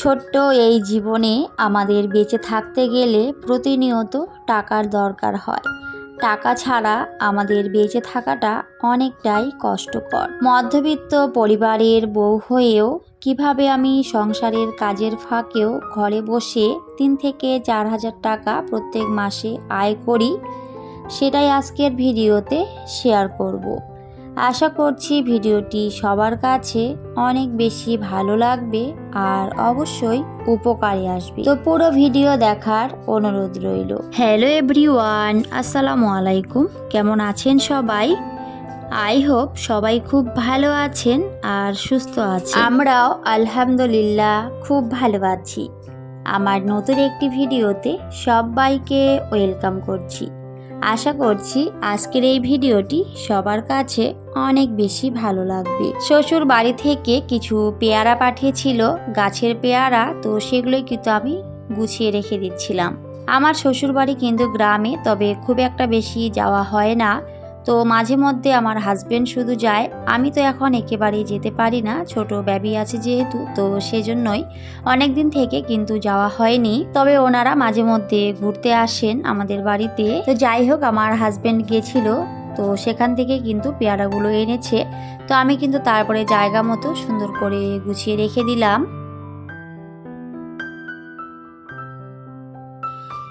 ছোট্ট এই জীবনে আমাদের বেঁচে থাকতে গেলে প্রতিনিয়ত টাকার দরকার হয়। টাকা ছাড়া আমাদের বেঁচে থাকাটা অনেকটাই কষ্টকর। মধ্যবিত্ত পরিবারের বউ হয়েও কিভাবে আমি সংসারের কাজের ফাঁকেও ঘরে বসে 3 থেকে 4 হাজার টাকা প্রত্যেক মাসে আয় করি, সেটাই আজকের ভিডিওতে শেয়ার করব। আশা করছি ভিডিওটি সবার কাছে অনেক বেশি ভালো লাগবে আর অবশ্যই উপকারে আসবে। তো পুরো ভিডিও দেখার অনুরোধ রইল। হ্যালো এভরিওয়ান, আসসালামু আলাইকুম। কেমন আছেন সবাই? আই হোপ সবাই খুব ভালো আছেন আর সুস্থ আছেন। আমরাও আলহামদুলিল্লাহ খুব ভালো আছি। আমার নতুন একটি ভিডিওতে সবাইকে ওয়েলকাম করছি। আশা করছি আজকের এই ভিডিওটি সবার কাছে অনেক বেশি ভালো লাগবে। শ্বশুর বাড়ি থেকে কিছু পেয়ারা পাঠিয়েছিল, গাছের পেয়ারা, তো সেগুলোই কিন্তু আমি গুছিয়ে রেখে দিচ্ছিলাম। আমার শ্বশুর বাড়ি কিন্তু গ্রামে, তবে খুব একটা বেশি যাওয়া হয় না। তো মাঝে মধ্যে আমার হাজবেন্ড শুধু যায়, আমি তো এখন একেবারেই যেতে পারি না, ছোট বেবি আছে যেহেতু, তো সেজন্যই অনেক দিন থেকে কিন্তু যাওয়া হয়নি। তবে ওনারা মাঝে মধ্যে ঘুরতে আসেন আমাদের বাড়িতে। তো যাই হোক, আমার হাজবেন্ড গেছিল, তো সেখান থেকে কিন্তু পেয়ারাগুলো এনেছে। তো আমি কিন্তু তারপরে জায়গা মতো সুন্দর করে গুছিয়ে রেখে দিলাম।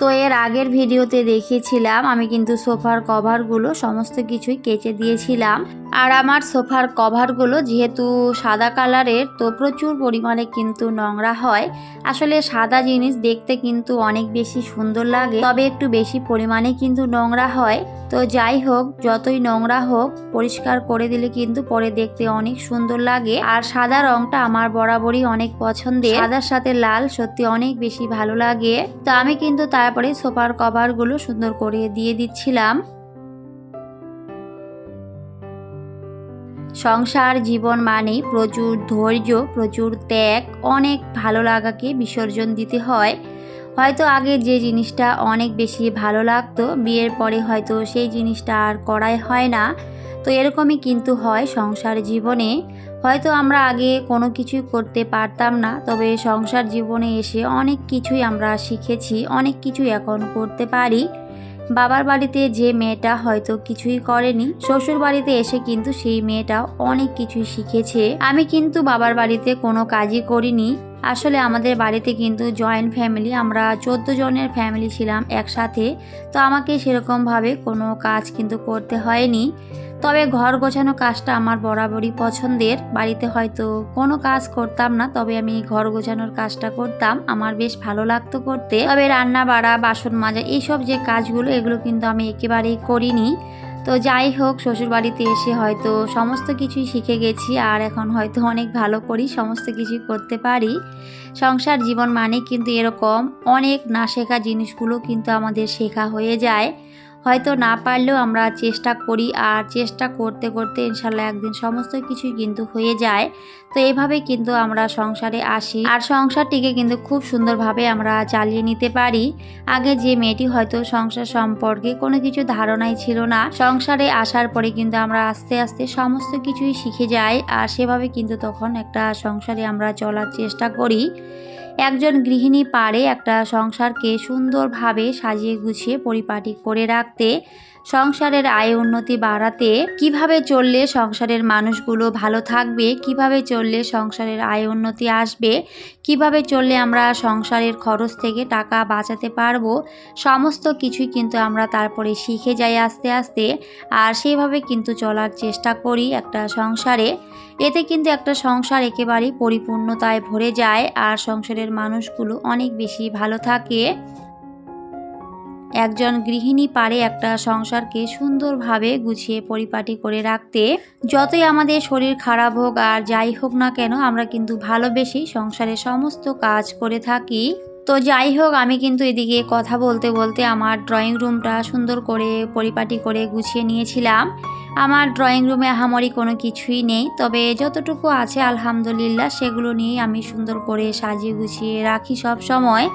তো এর আগের ভিডিওতে দেখিয়েছিলাম আমি কিন্তু সোফার কভারগুলো সমস্ত কিছুই কেচে দিয়েছিলাম। আর আমার সোফার কভারগুলো যেহেতু সাদা কালারের, তো প্রচুর পরিমাণে কিন্তু নোংরা হয়। আসলে সাদা জিনিস দেখতে কিন্তু অনেক বেশি সুন্দর লাগে, তবে একটু বেশি পরিমাণে কিন্তু নোংরা হয়। তো যাই হোক, যতই নোংরা হোক পরিষ্কার করে দিলে কিন্তু পরে দেখতে অনেক সুন্দর লাগে। আর সাদা রংটা আমার বরাবরই অনেক পছন্দের, সাদার সাথে লাল সত্যি অনেক বেশি ভালো লাগে। তো আমি কিন্তু তারপরে সোফার কভারগুলো সুন্দর করে দিয়ে দিচ্ছিলাম। সংসার জীবন মানে প্রচুর ধৈর্য, প্রচুর ত্যাগ, অনেক ভালো লাগাকে বিসর্জন দিতে হয়। হয়তো আগে যে জিনিসটা অনেক বেশি ভালো লাগতো, বিয়ের পরে হয়তো সেই জিনিসটা আর করাই হয় না। তো এরকমই কিন্তু হয় সংসার জীবনে। হয়তো আমরা আগে কোনো কিছুই করতে পারতাম না, তবে সংসার জীবনে এসে অনেক কিছুই আমরা শিখেছি, অনেক কিছুই এখন করতে পারি। বাবার বাড়িতে যে মেয়েটা হয়তো কিছুই করেনি, শ্বশুর বাড়িতে এসে কিন্তু সেই মেয়েটা অনেক কিছুই শিখেছে। আমি কিন্তু বাবার বাড়িতে কোনো কাজই করিনি। আসলে আমাদের বাড়িতে কিন্তু জয়েন্ট ফ্যামিলি, আমরা 14 জনের ফ্যামিলি ছিলাম একসাথে। তো আমাকে সেরকমভাবে কোনো কাজ কিন্তু করতে হয়নি। তবে ঘর গোছানো কাজটা আমার বরাবরই পছন্দের। বাড়িতে হয়তো কোনো কাজ করতাম না, তবে আমি ঘর গোছানোর কাজটা করতাম, আমার বেশ ভালো লাগতো করতে। তবে রান্না বাড়া, বাসন মাজা, এইসব যে কাজগুলো, এগুলো কিন্তু আমি একেবারেই করিনি। তো যাই হোক, শ্বশুর বাড়িতে এসে হয়তো সমস্ত কিছুই শিখে গেছি, আর এখন হয়তো অনেক ভালো করি, সমস্ত কিছুই করতে পারি। সংসার জীবন মানে কিন্তু এরকম, অনেক না শেখা জিনিসগুলো কিন্তু আমাদের শেখা হয়ে যায়। হয়তো না পারলেও আমরা চেষ্টা করি, আর চেষ্টা করতে করতে ইনশাল্লাহ একদিন সমস্ত কিছুই কিন্তু হয়ে যায়। তো এইভাবে কিন্তু আমরা সংসারে আসি, আর সংসারটিকে কিন্তু খুব সুন্দরভাবে আমরা চালিয়ে নিতে পারি। আগে যে মেয়েটি হয়তো সংসার সম্পর্কে কোনো কিছু ধারণাই ছিল না, সংসারে আসার পরে কিন্তু আমরা আস্তে আস্তে সমস্ত কিছুই শিখে যাই, আর সেভাবে কিন্তু তখন একটা সংসারে আমরা চলার চেষ্টা করি। একজন গৃহিণী পারে একটা সংসারকে সুন্দরভাবে সাজিয়ে গুছিয়ে পরিপাটি করে রাখতে, সংসারের আয় উন্নতি বাড়াতে। কিভাবে চললে সংসারের মানুষগুলো ভালো থাকবে, কিভাবে চললে সংসারের আয় উন্নতি আসবে, কিভাবে চললে আমরা সংসারের খরচ থেকে টাকা বাঁচাতে পারবো, সমস্ত কিছুই কিন্তু আমরা তারপরে শিখে যাই আস্তে আস্তে। আর সেইভাবে কিন্তু চলার চেষ্টা করি একটা সংসারে। এতে কিন্তু একটা সংসার একেবারেই পরিপূর্ণতায় ভরে যায়, আর সংসারের মানুষগুলো অনেক বেশি ভালো থাকে। একজন গৃহিণী পারে একটা সংসারকে সুন্দরভাবে গুছিয়ে পরিপাটি করে রাখতে। যতই আমাদের শরীর খারাপ হোক আর যাই হোক না কেন, আমরা কিন্তু ভালোবেসে সংসারের সমস্ত কাজ করে থাকি। তো যাই হোক, আমি কিন্তু এদিকে কথা বলতে বলতে আমার ড্রয়িং রুমটা সুন্দর করে পরিপাটি করে গুছিয়ে নিয়েছিলাম। আমার ড্রয়িং রুমে আহামরি কোনো কিছুই নেই, তবে যতটুকু আছে আলহামদুলিল্লাহ সেগুলো নিয়েই আমি সুন্দর করে সাজিয়ে গুছিয়ে রাখি সব সময়।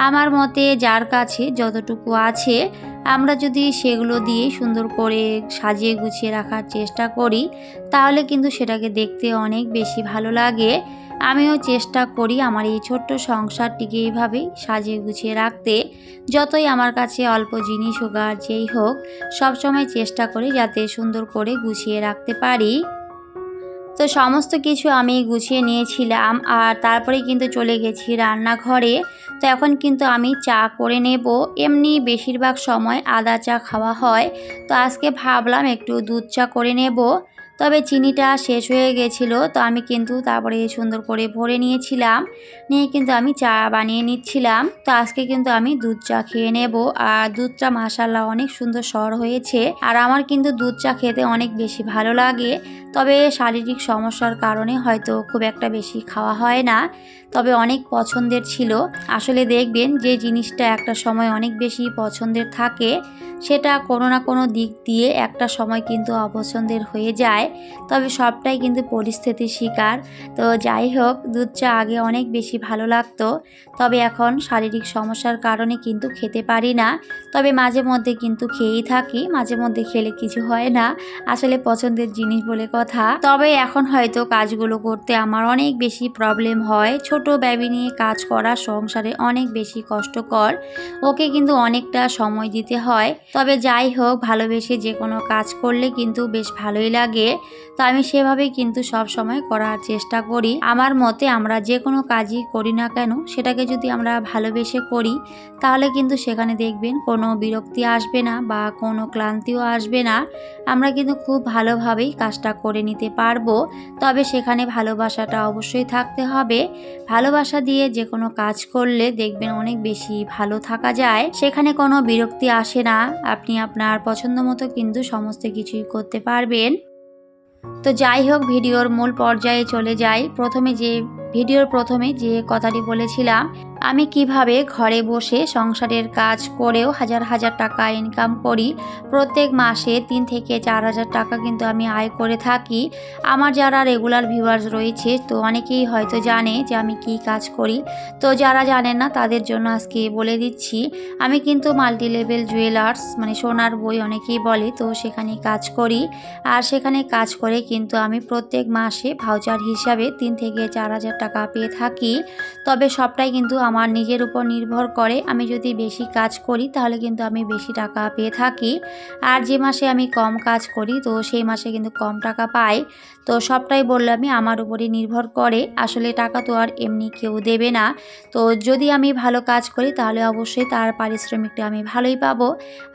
আমার মতে যার কাছে যতটুকু আছে, আমরা যদি সেগুলো দিয়ে সুন্দর করে সাজিয়ে গুছিয়ে রাখার চেষ্টা করি, তাহলে কিন্তু সেটাকে দেখতে অনেক বেশি ভালো লাগে। আমিও চেষ্টা করি আমার এই ছোট্ট সংসারটিকে এইভাবেই সাজিয়ে গুছিয়ে রাখতে। যতই আমার কাছে অল্প জিনিস হোক আর যেই হোক, সবসময় চেষ্টা করি যাতে সুন্দর করে গুছিয়ে রাখতে পারি। তো সমস্ত কিছু আমি গুছিয়ে নিয়েছিলাম আর তারপরে কিন্তু চলে গেছি রান্নাঘরে। তো এখন কিন্তু আমি চা করে নেব। এমনি বেশিরভাগ সময় আদা চা খাওয়া হয়, তো আজকে ভাবলাম একটু দুধ চা করে নেব। তবে চিনিটা শেষ হয়ে গেছিলো, তো আমি কিন্তু তারপরে সুন্দর করে ভরে নিয়েছিলাম, নিয়ে কিন্তু আমি চা বানিয়ে নিচ্ছিলাম। তো আজকে কিন্তু আমি দুধ চা খেয়ে নেব। আর দুধটা মাশাআল্লাহ অনেক সুন্দর সর হয়েছে। আর আমার কিন্তু দুধ চা খেতে অনেক বেশি ভালো লাগে, তবে শারীরিক সমস্যার কারণে হয়তো খুব একটা বেশি খাওয়া হয় না, তবে অনেক পছন্দের ছিল। আসলে দেখবেন যে জিনিসটা একটা সময় অনেক বেশি পছন্দের থাকে, সেটা কোনো না কোনো দিক দিয়ে একটা সময় কিন্তু অপছন্দের হয়ে যায়। তবে সবটাই কিন্তু পরিস্থিতির শিকার। তো যাই হোক, দুধ চা আগে অনেক বেশি ভালো লাগতো, তবে এখন শারীরিক সমস্যার কারণে কিন্তু খেতে পারি না। তবে মাঝে মধ্যে কিন্তু খেয়েই থাকি, মাঝে মধ্যে খেলে কিছু হয় না, আসলে পছন্দের জিনিস বলে কথা। তবে এখন হয়তো কাজগুলো করতে আমার অনেক বেশি প্রবলেম হয়। ছোট বেবি নিয়ে কাজ করা সংসারে অনেক বেশি কষ্টকর, ওকে কিন্তু অনেকটা সময় দিতে হয়। তবে যাই হোক, ভালোবেসে যে কোনো কাজ করলে কিন্তু বেশ ভালোই লাগে, তো আমি সেভাবেই কিন্তু সব সময় করার চেষ্টা করি। আমার মতে আমরা যে কোনো কাজই করি না কেন, সেটাকে যদি আমরা ভালোবেসে করি তাহলে কিন্তু সেখানে দেখবেন কোনো বিরক্তি আসবে না বা কোনো ক্লান্তিও আসবে না। আমরা কিন্তু খুব ভালোভাবেই কাজটা করে নিতে পারবো। তবে সেখানে ভালোবাসাটা অবশ্যই থাকতে হবে। ভালোবাসা দিয়ে যে কোনো কাজ করলে দেখবেন অনেক বেশি ভালো থাকা যায়, সেখানে কোনো বিরক্তি আসে না। আপনি আপনার পছন্দ মতো কিন্তু সমস্ত কিছুই করতে পারবেন। তো যাই হোক, ভিডিওর মূল পর্যায়ে চলে যাই। ভিডিওর প্রথমে যে কথাটি বলেছিলাম, আমি কিভাবে ঘরে বসে সংসারের কাজ করেও হাজার হাজার টাকা ইনকাম করি। প্রত্যেক মাসে 3 থেকে 4,000 টাকা কিন্তু আমি আয় করে থাকি। আমার যারা রেগুলার ভিউয়ার্স রয়েছে, তো অনেকেই হয়তো জানে যে আমি কি কাজ করি। তো যারা জানেন না তাদের জন্য আজকে বলে দিচ্ছি, আমি কিন্তু মাল্টি লেভেল জুয়েলার্স মানে সোনার বই অনেকেই বলে, তো সেখানে কাজ করি। আর সেখানে কাজ করে কিন্তু আমি প্রত্যেক মাসে ভাউচার হিসাবে 3 থেকে 4,000 টাকা পেয়ে থাকি। তবে সবটাই কিন্তু আমার নিজের উপর নির্ভর করে। আমি যদি বেশি কাজ করি তাহলে কিন্তু আমি বেশি টাকা পেয়ে থাকি, আর যে মাসে আমি কম কাজ করি তো সেই মাসে কিন্তু কম টাকা পাই। তো সবটাই বললামই আমার উপরই নির্ভর করে। আসলে টাকা তো আর এমনি কেউ দেবে না। তো যদি আমি ভালো কাজ করি তাহলে অবশ্যই তার পারিশ্রমিকটা আমি ভালোই পাবো।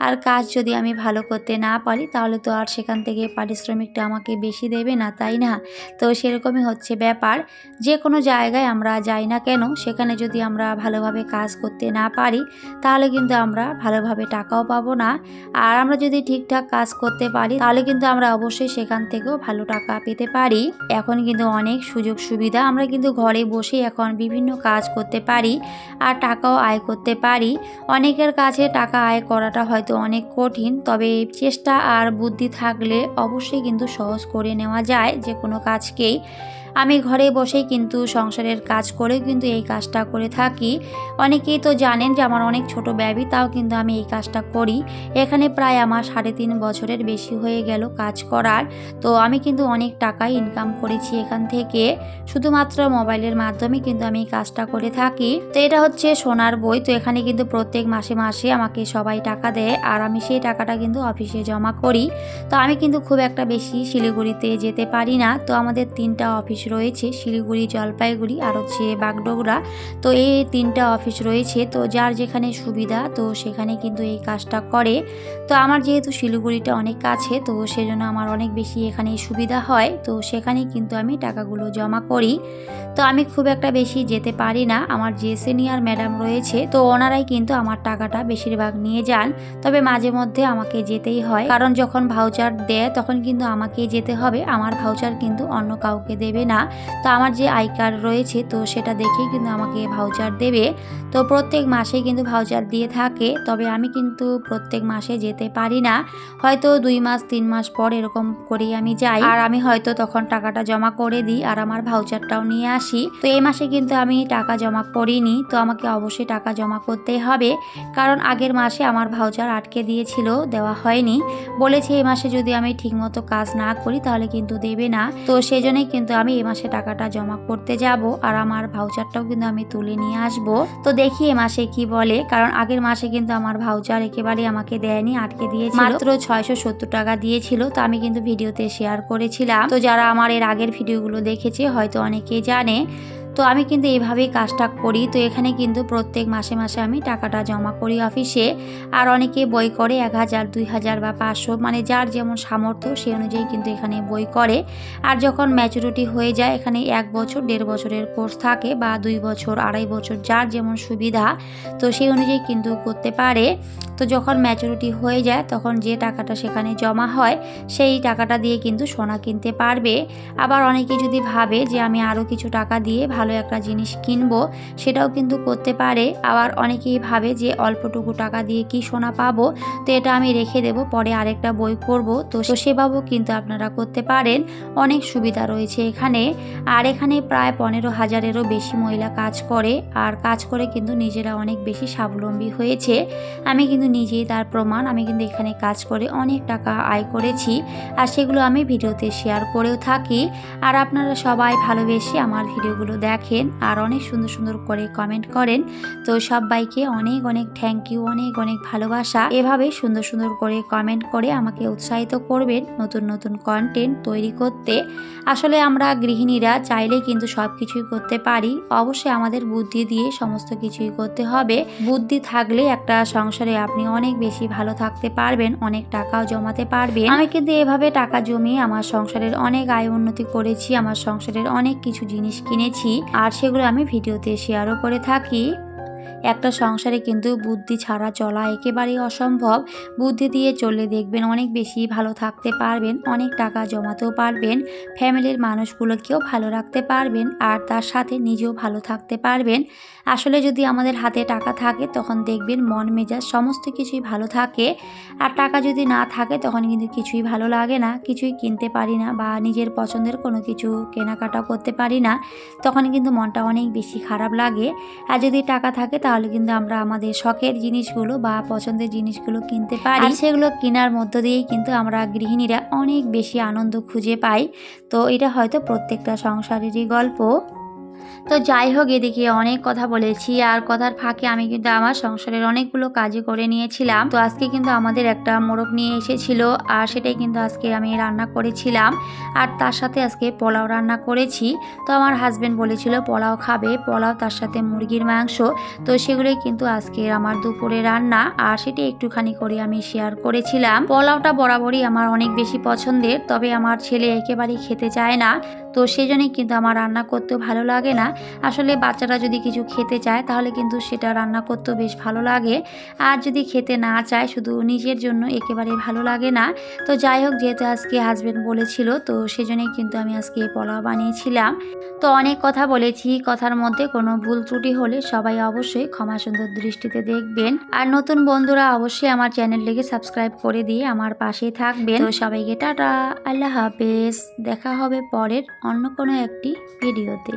আর কাজ যদি আমি ভালো করতে না পারি তাহলে তো আর সেখান থেকে পারিশ্রমিকটা আমাকে বেশি দেবে না, তাই না? তো সেরকমই হচ্ছে ব্যাপার। যে কোনো জায়গায় আমরা যাই না কেন, সেখানে যদি আমরা ভালোভাবে কাজ করতে না পারি তাহলে কিন্তু আমরা ভালোভাবে টাকাও পাবো না। আর আমরা যদি ঠিকঠাক কাজ করতে পারি তাহলে কিন্তু আমরা অবশ্যই সেখান থেকেও ভালো টাকা পেতে পারি। এখন কিন্তু অনেক সুযোগ সুবিধা, আমরা কিন্তু ঘরে বসে এখন বিভিন্ন কাজ করতে পারি আর টাকাও আয় করতে পারি। অনেকের কাছে টাকা আয় করাটা হয়তো অনেক কঠিন, তবে চেষ্টা আর বুদ্ধি থাকলে অবশ্যই কিন্তু সহজ করে নেওয়া যায় যে কোনো কাজকেই। আমি ঘরে বসেই কিন্তু সংসারের কাজ করে কিন্তু এই কাজটা করে থাকি। অনেকেই তো জানেন যে আমার অনেক ছোট বেবি, তাও কিন্তু আমি এই কাজটা করি। এখানে প্রায় আমার 3.5 বছরের বেশি হয়ে গেল কাজ করার। তো আমি কিন্তু অনেক টাকাই ইনকাম করেছি এখান থেকে, শুধুমাত্র মোবাইলের মাধ্যমে কিন্তু আমি এই কাজটা করে থাকি। তো এটা হচ্ছে সোনার বই। তো এখানে কিন্তু প্রত্যেক মাসে মাসে আমাকে সবাই টাকা দেয়, আর আমি সেই টাকাটা কিন্তু অফিসে জমা করি। তো আমি কিন্তু খুব একটা বেশি শিলিগুড়িতে যেতে পারি না। তো আমাদের 3টা অফিস রয়েছে, শিলিগুড়ি, জলপাইগুড়ি আর হচ্ছে বাগডোগরা। তো এই 3টা অফিস রয়েছে, তো যার যেখানে সুবিধা তো সেখানে কিন্তু এই কাজটা করে। তো আমার যেহেতু শিলিগুড়িটা অনেক কাছে, তো সেজন্য আমার অনেক বেশি এখানে সুবিধা হয়। তো সেখানেই কিন্তু আমি টাকাগুলো জমা করি। তো আমি খুব একটা বেশি যেতে পারি না। আমার যে সিনিয়র ম্যাডাম রয়েছে, তো ওনারাই কিন্তু আমার টাকাটা বেশিরভাগ নিয়ে যান। তবে মাঝে মধ্যে আমাকে যেতেই হয়, কারণ যখন ভাউচার দেয় তখন কিন্তু আমাকেই যেতে হবে। আমার ভাউচার কিন্তু অন্য কাউকে দেবে না। তো আমার যে আই কার্ড রয়েছে তো সেটা দেখেই কিন্তু আমাকে ভাউচার দেবে। তো প্রত্যেক মাসে কিন্তু ভাউচার দিয়ে থাকে, তবে আমি কিন্তু প্রত্যেক মাসে যেতে পারি না। হয়তো 2 মাস 3 মাস পর এরকম করেই আমি যাই, আর আমি হয়তো তখন টাকাটা জমা করে দিই আর আমার ভাউচারটাও নিয়ে আসি। তো এই মাসে কিন্তু আমি টাকা জমা করিনি, তো আমাকে অবশ্যই টাকা জমা করতেই হবে, কারণ আগের মাসে আমার ভাউচার আটকে দিয়েছিল, দেওয়া হয়নি। বলেছে এই মাসে যদি আমি ঠিকমতো কাজ না করি তাহলে কিন্তু দেবে না। তো সেই জন্যই কিন্তু আমি এই মাসে টাকাটা জমা করতে যাব, আর আমার ভাউচারটাও কিন্তু আমি তুলে নিয়ে আসব। তো দেখি এ মাসে কি বলে, কারণ আগের মাসে কিন্তু আমার ভাউচার একেবারে আমাকে দেয়নি, আটকে দিয়েছিল, মাত্র 670 টাকা দিয়েছিল। তো আমি কিন্তু ভিডিওতে শেয়ার করেছিলাম, তো যারা আমার এর আগের ভিডিওগুলো দেখেছে হয়তো অনেকেই জানে। তো আমি কিন্তু এইভাবেই কাজটা করি। তো এখানে কিন্তু প্রত্যেক মাসে মাসে আমি টাকাটা জমা করি অফিসে। আর অনেকে বই করে 1000, 2000 বা 500, মানে যার যেমন সামর্থ্য সেই অনুযায়ী কিন্তু এখানে বই করে। আর যখন ম্যাচুরিটি হয়ে যায়, এখানে 1 বছর 1.5 বছরের কোর্স থাকে, বা 2 বছর 2.5 বছর, যার যেমন সুবিধা তো সেই অনুযায়ী কিন্তু করতে পারে। তো যখন ম্যাচুরিটি হয়ে যায় তখন যে টাকাটা সেখানে জমা হয় সেই টাকাটা দিয়ে কিন্তু সোনা কিনতে পারবে। আবার অনেকে যদি ভাবে যে আমি আরও কিছু টাকা দিয়ে ভালো একটা জিনিস কিনবো, সেটাও কিন্তু করতে পারে। আবার অনেকেই ভাবে যে অল্পটুকু টাকা দিয়ে কি সোনা পাবো, তো এটা আমি রেখে দেব, পরে আরেকটা বই করব, তো সেভাবেও কিন্তু আপনারা করতে পারেন। অনেক সুবিধা রয়েছে এখানে। আর এখানে প্রায় 15,000-এরও বেশি মহিলা কাজ করে, আর কাজ করে কিন্তু নিজেরা অনেক বেশি স্বাবলম্বী হয়েছে। আমি কিন্তু নিজেই তার প্রমাণ। আমি কিন্তু এখানে কাজ করে অনেক টাকা আয় করেছি, আর সেগুলো আমি ভিডিওতে শেয়ার করেও থাকি। আর আপনারা সবাই ভালোবেসে আমার ভিডিওগুলো দেখেন আর অনেক সুন্দর সুন্দর করে কমেন্ট করেন। তো সবাইকে অনেক অনেক থ্যাংক ইউ, অনেক অনেক ভালোবাসা। এভাবে সুন্দর সুন্দর করে কমেন্ট করে আমাকে উৎসাহিত করবেন নতুন নতুন কন্টেন্ট তৈরি করতে। আসলে আমরা গৃহিণীরা চাইলে কিন্তু সব কিছুই করতে পারি, অবশ্যই আমাদের বুদ্ধি দিয়ে সমস্ত কিছুই করতে হবে। বুদ্ধি থাকলে একটা সংসারে আপনি অনেক বেশি ভালো থাকতে পারবেন, অনেক টাকাও জমাতে পারবেন। আমি কিন্তু এভাবে টাকা জমিয়ে আমার সংসারের অনেক আয় উন্নতি করেছি, আমার সংসারের অনেক কিছু জিনিস কিনেছি, আর সেগুলো আমি ভিডিওতে শেয়ারও করে থাকি। একটা সংসারে কিন্তু বুদ্ধি ছাড়া চলা একেবারেই অসম্ভব। বুদ্ধি দিয়ে চললে দেখবেন অনেক বেশি ভালো থাকতে পারবেন, অনেক টাকা জমাতেও পারবেন, ফ্যামিলির মানুষগুলোকেও ভালো রাখতে পারবেন, আর তার সাথে নিজেও ভালো থাকতে পারবেন। আসলে যদি আমাদের হাতে টাকা থাকে তখন দেখবেন মন মেজাজ সমস্ত কিছুই ভালো থাকে। আর টাকা যদি না থাকে তখন কিন্তু কিছুই ভালো লাগে না, কিছুই কিনতে পারি না, বা নিজের পছন্দের কোনো কিছু কেনাকাটা করতে পারি না, তখন কিন্তু মনটা অনেক বেশি খারাপ লাগে। আর যদি টাকা থাকে তাহলে কিন্তু আমরা আমাদের শখের জিনিসগুলো বা পছন্দের জিনিসগুলো কিনতে পারি, আর সেগুলো কেনার মধ্য দিয়েই কিন্তু আমরা গৃহিণীরা অনেক বেশি আনন্দ খুঁজে পাই। তো এটা হয়তো প্রত্যেকটা সংসারেরই গল্প। তো যাই হোক, এদিকে অনেক কথা বলেছি, আর কথার ফাঁকে আমি কিন্তু আমার সংসারের অনেকগুলো কাজই করে নিয়েছিলাম। তো আজকে কিন্তু আমাদের একটা মোরগ নিয়ে এসেছিল, আর সেটাই কিন্তু আজকে আমি রান্না করেছিলাম, আর তার সাথে আজকে পোলাও রান্না করেছি। তো আমার হাজবেন্ড বলেছিল পোলাও খাবে, পোলাও তার সাথে মুরগির মাংস। তো সেগুলোই কিন্তু আজকে আমার দুপুরে রান্না, আর সেটা একটুখানি করে আমি শেয়ার করেছিলাম। পোলাওটা বরাবরই আমার অনেক বেশি পছন্দের, তবে আমার ছেলে একেবারেই খেতে চায় না, তো সেজন্যই কিন্তু আমার রান্না করতেও ভালো লাগে না। আসলে বাচ্চারা যদি কিছু খেতে চায় তাহলে কিন্তু সেটা রান্না করতেও বেশ ভালো লাগে, আর যদি খেতে না চায় শুধু নিজের জন্য একেবারে ভালো লাগে না। তো যাই হোক, যেহেতু আজকে হাজবেন্ড বলেছিল তো সেজন্যই কিন্তু আমি আজকে পোলাও বানিয়েছিলাম। তো অনেক কথা বলেছি, কথার মধ্যে কোনো ভুল ত্রুটি হলে সবাই অবশ্যই ক্ষমা সুন্দর দৃষ্টিতে দেখবেন। আর নতুন বন্ধুরা অবশ্যই আমার চ্যানেলটিকে সাবস্ক্রাইব করে দিয়ে আমার পাশেই থাকবেন। তো সবাইকে টাটা, আল্লাহ হাফেজ, দেখা হবে পরের অন্য কোনো একটি ভিডিওতে।